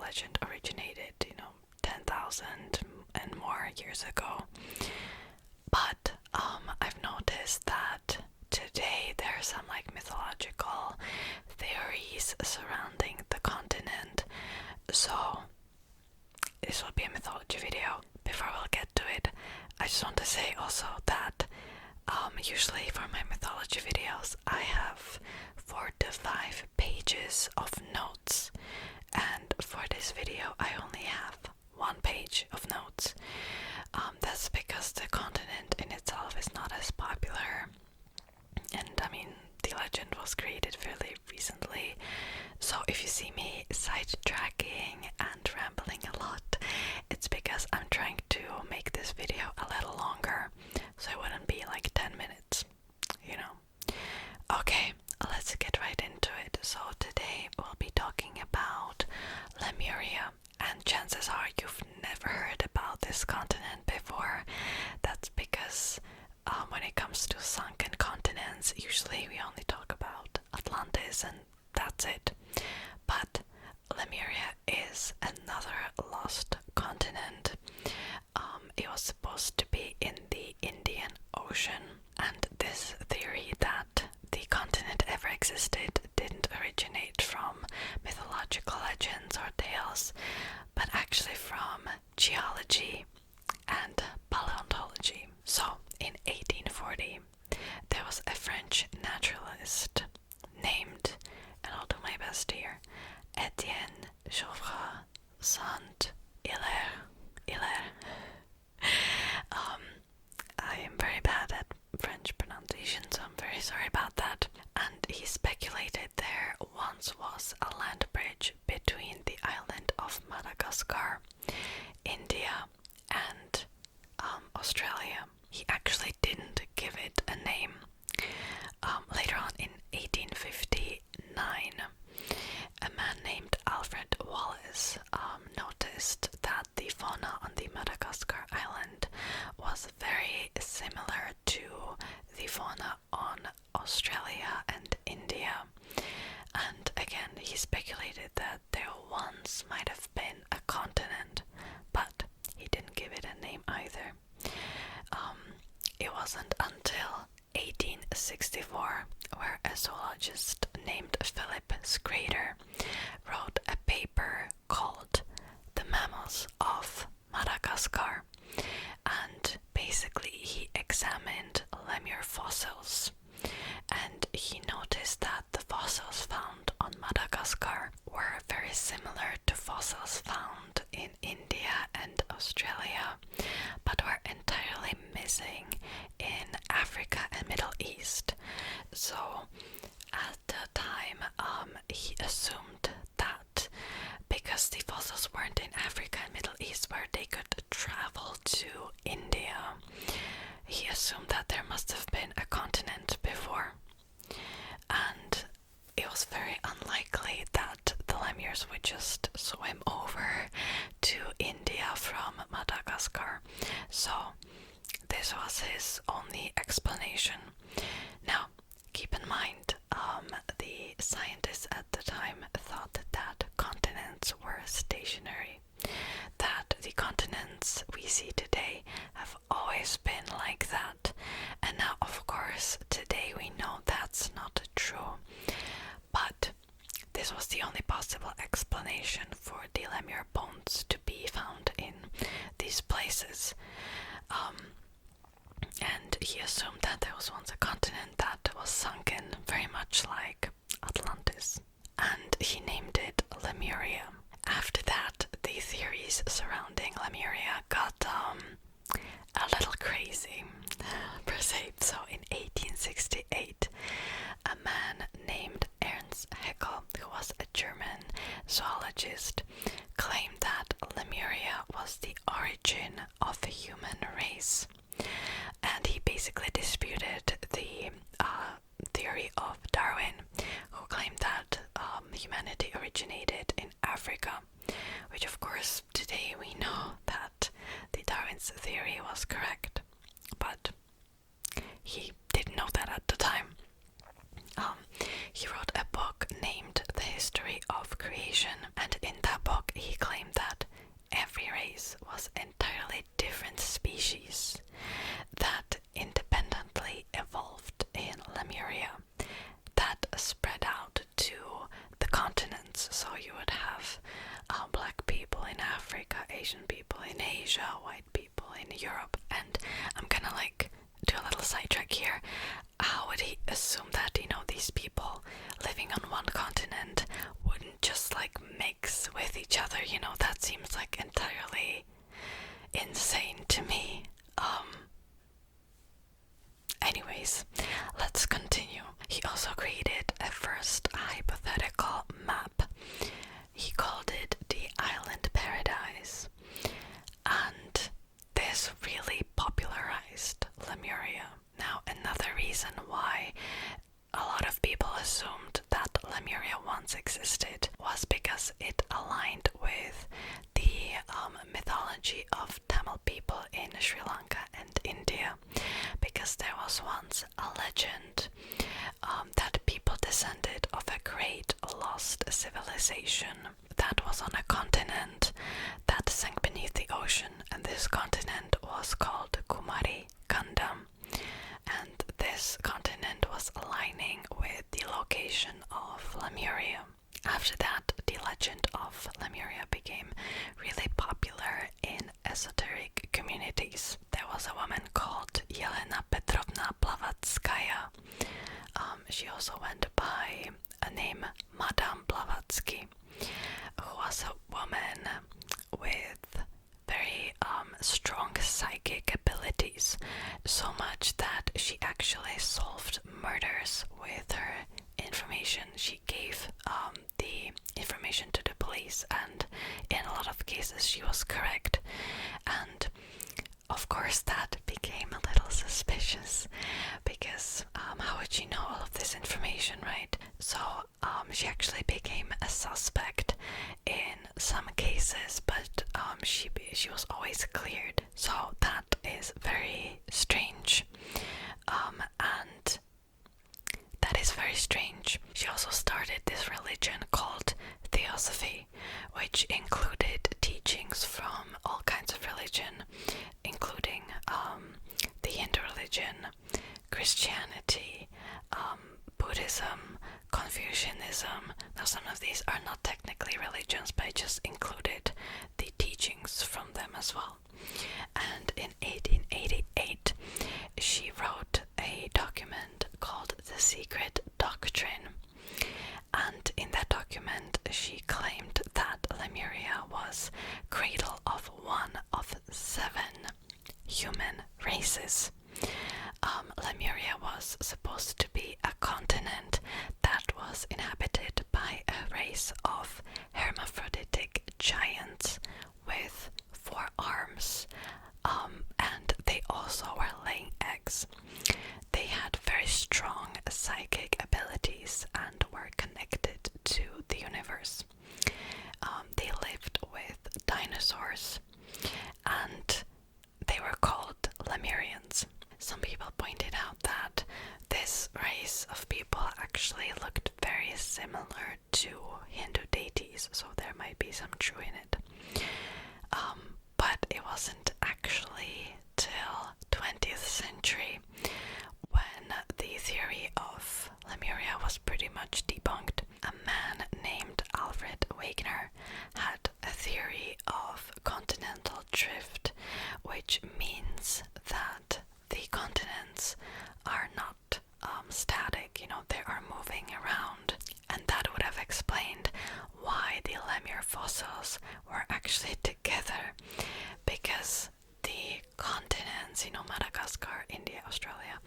legend originated, 10,000 and more years ago. But I've noticed that today there are some like mythological theories surrounding the continent. So this will be a mythology video. Before we'll get to it, I just want to say also that usually for my mythology videos I have 4 to 5 pages of notes, and for this video I only have 1 page of notes. That's because the continent in itself is not as popular, and I mean the legend was created fairly recently, so if you see me sidetracking and rambling a lot, it's because I'm trying to make this video a little longer, so it wouldn't be like 10 minutes, Okay, let's get right into it. So today we'll be talking about Lemuria, and chances are you've never heard about this continent before. That's because when it comes to sunken continents, usually we only talk about Atlantis and that's it. But Lemuria is another lost continent. It was supposed to be in the Indian Ocean, and this theory that the continent ever existed didn't originate from mythological legends or tales, but actually from geology and paleontology. So, in 1840, there was a French naturalist named, and I'll do my best here, Etienne Geoffroy Saint-Hilaire. I am very bad at French pronunciation, so I'm very sorry about that. And he speculated there once was a land bridge between the island of Madagascar, India, and Australia. He actually didn't give it a name. Later on in 1859, a man named Alfred Wallace noticed that the fauna on the Madagascar island was very similar to the fauna on Australia and India. And again, he speculated that there once might have been a continent, but he didn't give it a name either. It wasn't until 1864 where a zoologist named Philip Scrader wrote a paper called The Mammals of Madagascar, and basically he examined lemur fossils, and he noticed that the fossils found on Madagascar were very similar to fossils found in India and Australia, but were entirely missing in Africa and Middle East. So at the time, he assumed that because the fossils weren't in Africa and Middle East where they could travel to India, he assumed that there must have been a continent before. And it was very unlikely that the lemurs would just swim over to India from Madagascar. So this was his only explanation. Now, keep in mind, the scientists at the time thought that continents were stationary, that the continents we see today have always been like that. And now, of course, today we know that's not true. But this was the only possible explanation for the lemur bones to be found in these places. And he assumed that there was once a continent that was sunken, very much like Atlantis, and he named it Lemuria. After that, the theories surrounding Lemuria got a little crazy, per se. So in 1868, a man named Ernst Heckle, who was a German zoologist, claimed that Lemuria was the origin of the human race. And he basically disputed the theory of Darwin, who claimed that humanity originated in Africa, which of course today we know that the Darwin's theory was correct, but he didn't know that at the time. He wrote a book named The History of Creation, and in that book he Asian people in Asia, white people in Europe. And I'm gonna like do a little sidetrack here. How would he assume that, you know, these people living on one continent wouldn't just like mix with each other? You know, that seems like entirely insane to me. Anyways, let's continue. He also created a first hypothetical map. He called it the Island Paradise, and this really popularized Lemuria. Now, another reason why a lot of people assumed that Lemuria once existed was because it aligned with the mythology of Tamil people in Sri Lanka and India, because there was once a legend that people descended of a great lost civilization that was on a continent that sank beneath the ocean, and this continent was called Kumari Kingdom. And this continent was aligning with the location of Lemuria. After that, the legend of Lemuria became really popular in esoteric communities. There was a woman called Yelena Petrovna Blavatsky. She also went by a name Madame Blavatsky, who was a woman with very strong psychic abilities, so much that she actually solved murders with her information. She gave the information to the police, and in a lot of cases she was correct. And of course that became a little suspicious, because how would she know all of this information, right? So she actually became a suspect in some cases, but she was always cleared. So that is very strange. And that is very strange. She also started this religion called Theosophy, which included teachings from all kinds of religion, including the Hindu religion, Christianity, Buddhism, Confucianism. Now, some of these are not technically religions, but I just included the teachings from them as well. And in 1888, she wrote a document called The Secret Doctrine. And in that document, she claimed that Lemuria was cradle of one of 7 human races. Lemuria was supposed to be a continent that was inhabited by a race of hermaphroditic giants with 4 arms, and they also were laying eggs. They had very strong psychic abilities and were connected to the universe. They lived with dinosaurs, and they were called Lemurians. Some people pointed out that this race of people actually looked very similar to Hindu deities, so there might be some true in it. But it wasn't actually till 20th century when the theory of Lemuria was pretty much debunked. A man named Alfred Wegener had a theory of continental drift, which means that the continents are not static, you know, they are moving around. And that would have explained why the Lemur fossils were actually together, because the continents, you know, Madagascar, India, Australia,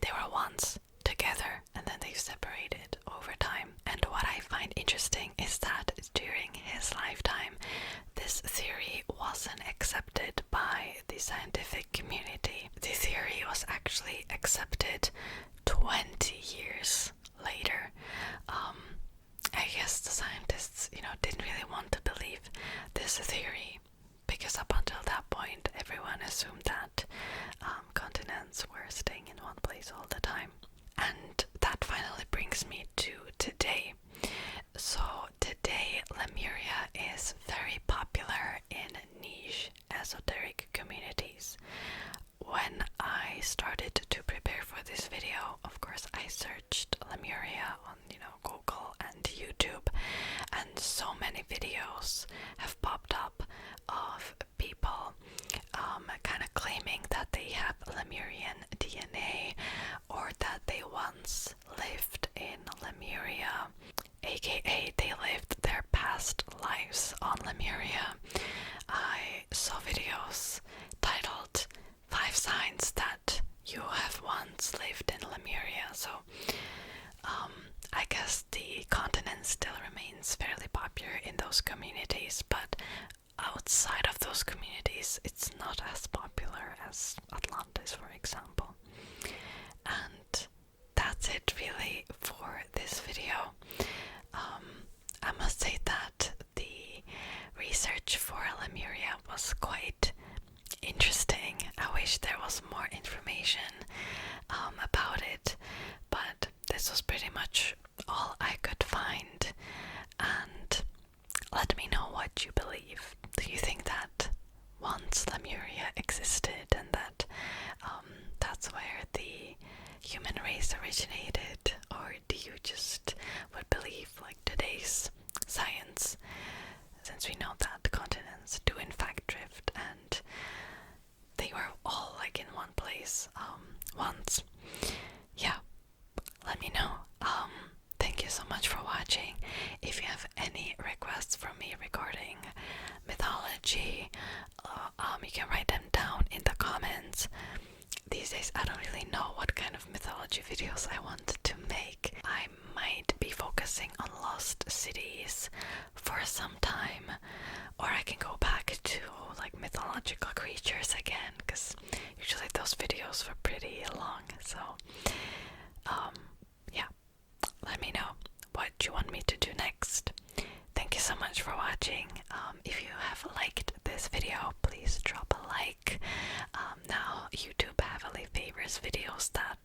they were once together and then they separated over time. And what I find interesting is that during his lifetime, this theory wasn't accepted by the scientific community. The theory was actually accepted 20 years later. I guess the scientists, you know, didn't really want to believe this theory, because up until that point, everyone assumed that continents were staying in one place all the time. And that finally brings me to today. So today, Lemuria is very popular in niche esoteric communities. When I started to prepare for this video, of course, I searched Lemuria on, you know, Google and YouTube, and so many videos have popped up of outside of those communities, it's not as popular as Atlantis, for example. And that's it really for this video. I must say that the research for Lemuria was quite interesting. I wish there was more information about it, but this was pretty much all I could find. And let me know what you believe. Do you think that once Lemuria existed and that that's where the human race originated, or do you just would believe like today's science, since we know that continents do in fact drift and they were all like in one place once? Yeah, let me know. Thank you so much for watching. If you have any requests from me regarding mythology, you can write them down in the comments. These days I don't really know what kind of mythology videos I want to make. I might be focusing on lost cities for some time, or I can go back to like mythological creatures again, because usually those videos were pretty long. So yeah, let me know what you want me to do next. Thank you so much for watching. If you have liked this video, please drop a like. Now YouTube heavily favors videos that